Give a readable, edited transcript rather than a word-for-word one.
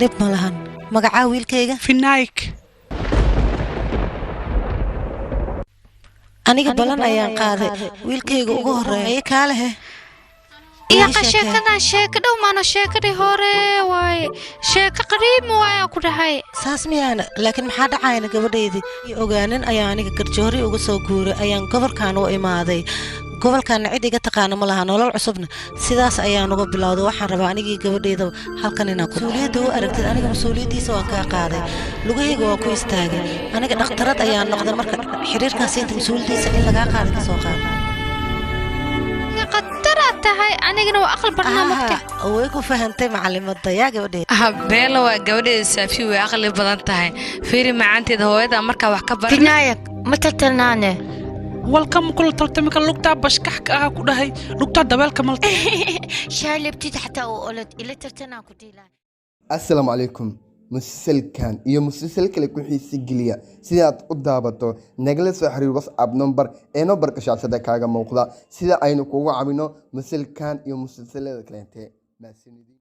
dib ma lahan magacaa wiilkayga finaayk aniga balan ayaan qaaday wiilkayga ugu horeeyay kaalehe يا قشكنا شكدو ما أنا شكدي هوري واي شك قريب واي أكو هاي saas miyaan laakiin maxaa dhacayna gabadheedii ogaanin ayaa aniga garjoori uga soo guuray ayaan gobolkan u imaaday gobolkan cid iga taqaan ma laha nolol cusubna sidaas ayaan uga bilowday waxaan rabaa anigii gabadheeda halkan inaan mas'uuliyadda u aragtid aniga mas'uuliyadiisa waan ka qaaday lugahayga waan ku istaagay aniga dhakhtarad ayaan noqday marka xiriirkaas inta mas'uuliyadiisa in laga qaado ka soo qaado هاي أنا جنوا أقل برنامج ويكو فهمتي معلمة يا جودي بيلا وجودي سافي وأقل بدنتها فيري مع أنت ده هو إذا مركب وحكبر فينايك متى تنانه والكم كل تلتمك اللقطة بشكحك كده هاي لقطة دبل كملت شايل بتيجي حتى وقلت إلى ترتنا كتيلا السلام عليكم مسلسلكان iyo مسلسل kale ku xiisi geliya sida aad u daabato nagala soo xiriir WhatsApp number ee numberka shaashada kaaga muuqda sida aynu kugu caawino مسلسلkan iyo مسلسلada kale